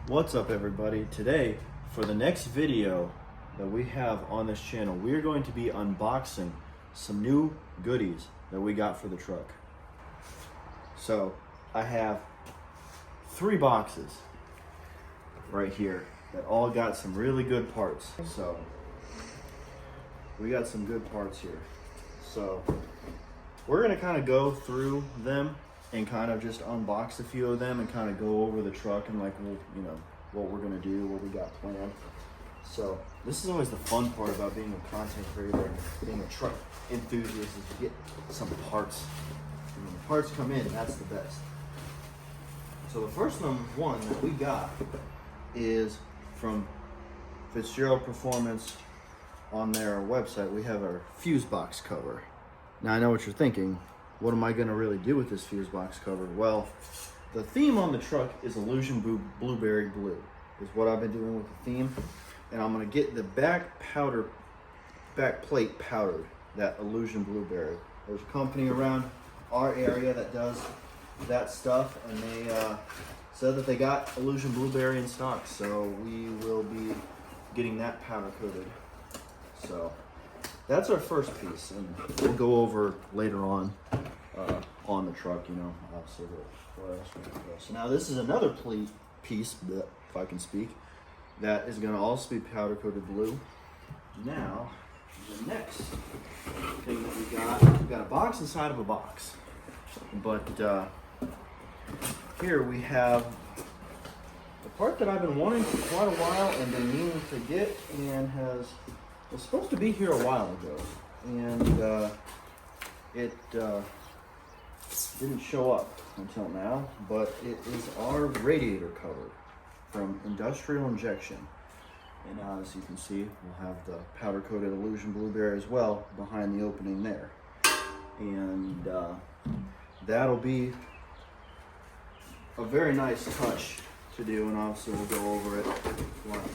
What's up, everybody? Today, for the next video that we have on this channel, we are going to be unboxing some new goodies that we got for the truck. So I have 3 boxes right here that all got some really good parts. So we got some good parts here. So we're gonna kind of go through them and kind of just unbox a few of them and kind of go over the truck and like, you know, what we're gonna do, what we got planned. So this is always the fun part about being a content creator and being a truck enthusiast, is you get some parts. And when the parts come in, that's the best. So the first one that we got is from Fitzgerald Performance. On their website, we have our fuse box cover. Now I know what you're thinking, what am I gonna really do with this fuse box cover? Well, the theme on the truck is Illusion Blueberry Blue, is what I've been doing with the theme. And I'm gonna get the back plate powdered, that Illusion Blueberry. There's a company around our area that does that stuff, and they said that they got Illusion Blueberry in stock, so we will be getting that powder coated. So that's our first piece, and we'll go over later on the truck, you know, obviously where else we can go. So now this is another piece, if I can speak, that is going to also be powder coated blue. Now, the next thing that we got a box inside of a box. But here we have the part that I've been wanting for quite a while and been meaning to get, and was supposed to be here a while ago, and it didn't show up until now, but it is our radiator cover from Industrial Injection. And as you can see, we'll have the powder coated Illusion Blueberry as well behind the opening there. And that'll be a very nice touch to do, and obviously we'll go over it.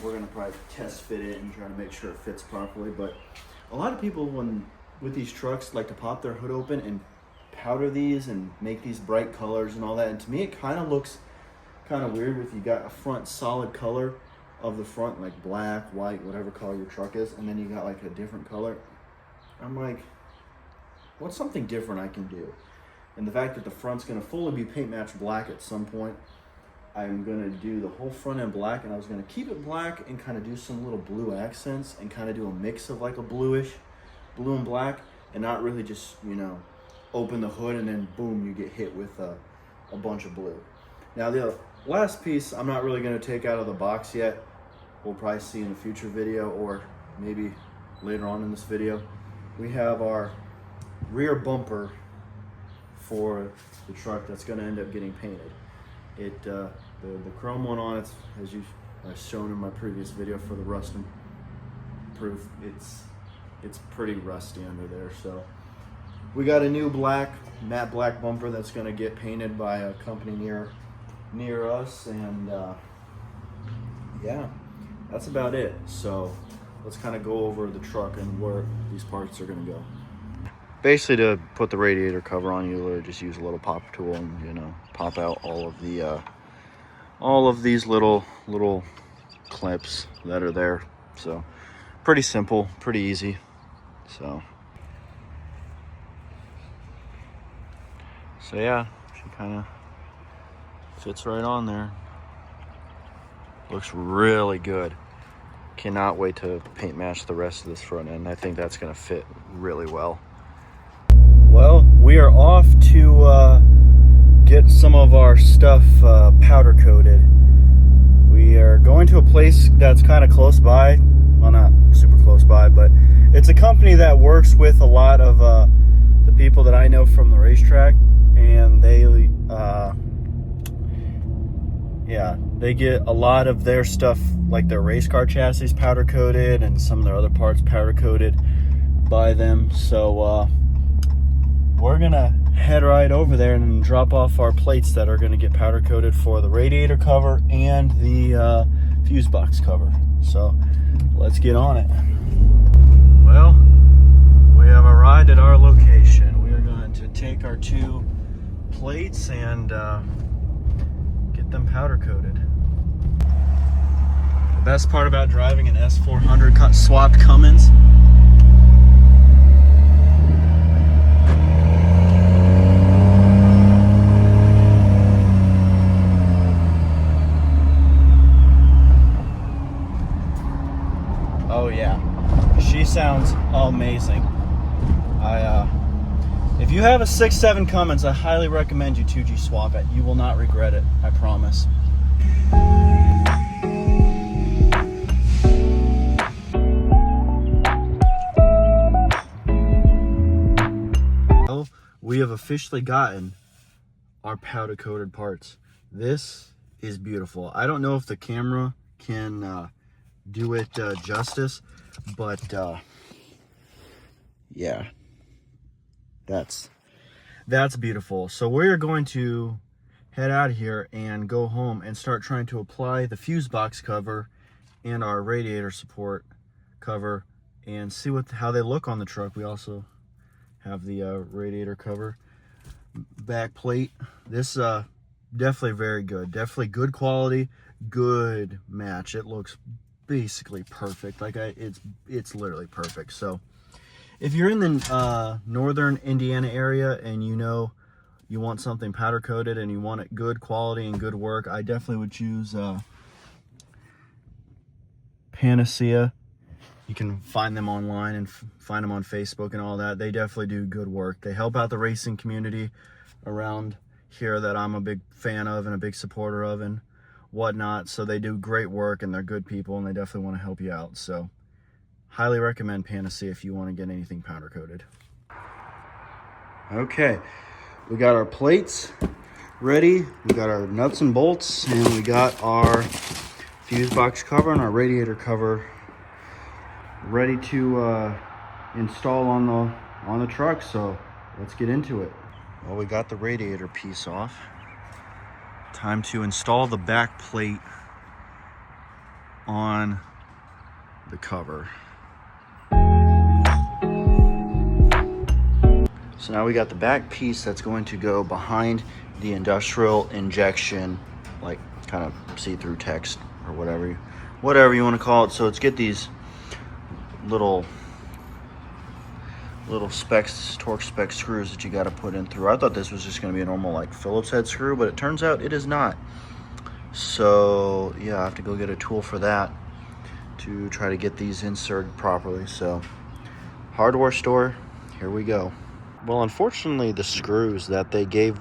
We're gonna probably test fit it and try to make sure it fits properly. But a lot of people, with these trucks, like to pop their hood open and powder these and make these bright colors and all that. And to me, it kind of looks kind of weird if you got a front solid color of the front, like black, white, whatever color your truck is, and then you got like a different color. I'm like, what's something different I can do? And the fact that the front's gonna fully be paint matched black at some point, I'm gonna do the whole front end black, and I was gonna keep it black and kind of do some little blue accents and kind of do a mix of like a blue and black, and not really just, you know, open the hood and then boom, you get hit with a bunch of blue. Now the last piece I'm not really gonna take out of the box yet. We'll probably see in a future video, or maybe later on in this video. We have our rear bumper for the truck that's gonna end up getting painted. The chrome one on it, as I've shown in my previous video for the rust proof, it's pretty rusty under there. So we got a new matte black bumper that's gonna get painted by a company near us, and yeah, that's about it. So let's kind of go over the truck and where these parts are gonna go. Basically, to put the radiator cover on, you literally just use a little pop tool and, you know, pop out all of these little clips that are there. So pretty simple, pretty easy. So yeah, she kind of fits right on there. Looks really good. Cannot wait to paint match the rest of this front end. I think that's gonna fit really well. Well, we are off to get some of our stuff powder coated. We are going to a place that's kind of close by. Well, not super close by, but it's a company that works with a lot of the people that I know from the racetrack, and they get a lot of their stuff, like their race car chassis, powder coated, and some of their other parts powder coated by them. So we're gonna head right over there and drop off our plates that are gonna get powder coated for the radiator cover and the fuse box cover. So let's get on it. Well, we have arrived at our location. We are going to take our 2 plates and get them powder coated. Best part about driving an S400 swapped Cummins. Oh yeah, she sounds amazing. If you have a 6.7 Cummins, I highly recommend you 2G swap it. You will not regret it, I promise. We have officially gotten our powder coated parts. This is beautiful. I don't know if the camera can do it justice, but yeah, that's beautiful. So we're going to head out of here and go home and start trying to apply the fuse box cover and our radiator support cover and see how they look on the truck. We also have the radiator cover back plate. This definitely very good, definitely good quality, good match. It looks basically perfect. Like it's literally perfect. So if you're in the northern Indiana area and you want something powder coated and you want it good quality and good work, I definitely would choose Panacea. You can find them online and find them on Facebook and all that. They definitely do good work. They help out the racing community around here that I'm a big fan of and a big supporter of and whatnot. So they do great work and they're good people and they definitely want to help you out. So highly recommend Panacea if you want to get anything powder coated. Okay, we got our plates ready. We got our nuts and bolts and we got our fuse box cover and our radiator cover ready to install on the truck. So let's get into it. Well, we got the radiator piece off. Time to install the back plate on the cover. So now we got the back piece that's going to go behind the industrial injection, like kind of see-through text or whatever you want to call it. So let's get these little torque spec screws that you got to put in through. I thought this was just going to be a normal like Phillips head screw, but it turns out it is not. So yeah, I have to go get a tool for that to try to get these inserted properly. So hardware store, here we go. Well, unfortunately the screws that they gave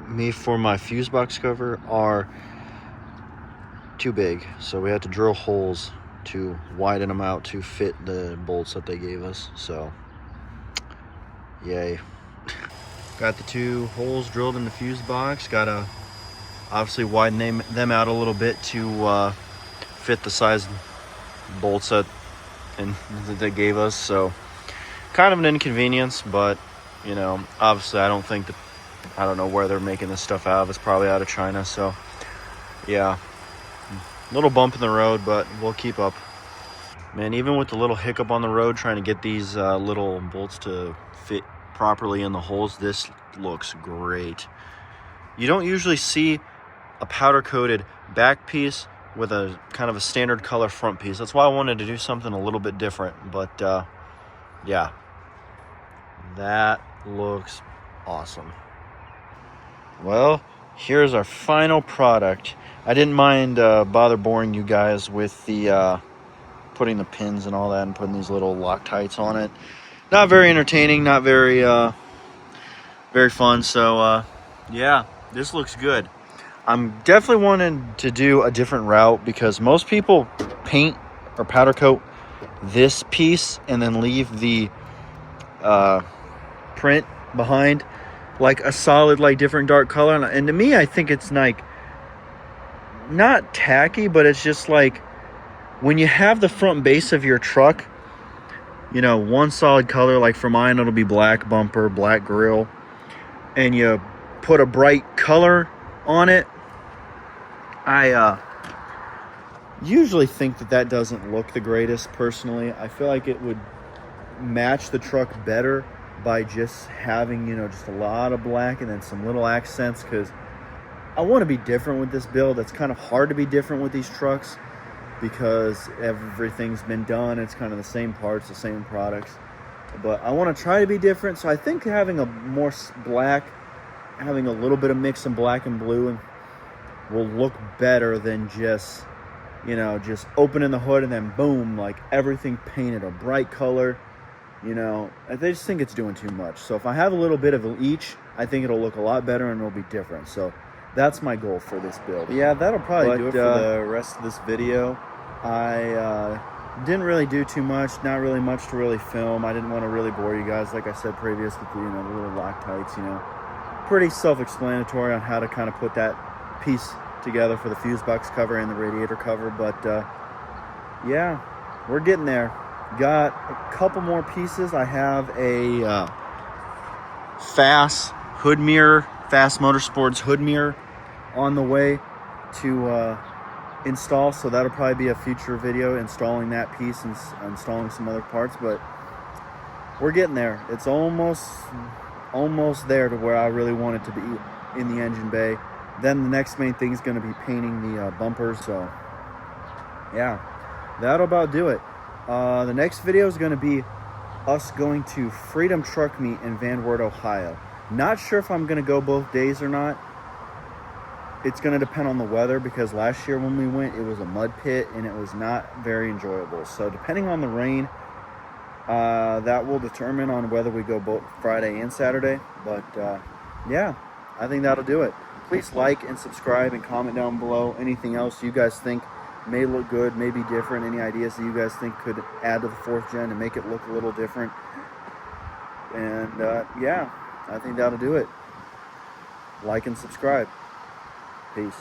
me for my fuse box cover are too big, so we had to drill holes to widen them out to fit the bolts that they gave us. So yay. Got the two holes drilled in the fuse box. Gotta obviously widen them out a little bit to fit the size bolts that they gave us. So kind of an inconvenience, but you know, obviously I don't know where they're making this stuff out of. It's probably out of China. So yeah, little bump in the road, but we'll keep up. Man, even with the little hiccup on the road trying to get these little bolts to fit properly in the holes, this looks great. You don't usually see a powder coated back piece with a kind of a standard color front piece. That's why I wanted to do something a little bit different. But yeah, that looks awesome. Well, here's our final product. I didn't mind bother boring you guys with the putting the pins and all that and putting these little Loctites on it. Not very entertaining, not very very fun. So yeah, this looks good. I'm definitely wanting to do a different route because most people paint or powder coat this piece and then leave the print behind like a solid, like different dark color. And to me, I think it's like not tacky, but it's just like when you have the front base of your truck, you know, one solid color, like for mine it'll be black bumper, black grille, and you put a bright color on it. I usually think that doesn't look the greatest personally. I feel like it would match the truck better by just having, you know, just a lot of black and then some little accents, because I want to be different with this build. It's kind of hard to be different with these trucks. because everything's been done. It's kind of the same parts, the same products. But I want to try to be different. So I think having a more black, having a little bit of mix in black and blue will look better than just, you know, just opening the hood and then boom, like everything painted a bright color. You know, I just think it's doing too much. So if I have a little bit of each, I think it'll look a lot better and it'll be different. So that's my goal for this build. Yeah, that'll probably do it for the rest of this video. I didn't really do too much, not really much to really film. I didn't want to really bore you guys, like I said previous, with the, you know, the little Loctites, you know. Pretty self-explanatory on how to kind of put that piece together for the fuse box cover and the radiator cover. But yeah, we're getting there. Got a couple more pieces. I have a Fast Motorsports hood mirror on the way to install, so that'll probably be a future video, installing that piece and installing some other parts. But we're getting there. It's almost there to where I really want it to be in the engine bay. Then the next main thing is going to be painting the bumpers. So yeah, that'll about do it. The next video is going to be us going to Freedom Truck Meet in Van Wert, Ohio. Not sure if I'm going to go both days or not. It's going to depend on the weather, because last year when we went, it was a mud pit and it was not very enjoyable. So depending on the rain, that will determine on whether we go both Friday and Saturday. But yeah, I think that'll do it. Please like and subscribe and comment down below anything else you guys think may look good, may be different, any ideas that you guys think could add to the 4th gen and make it look a little different. And yeah, I think that'll do it. Like and subscribe. Peace.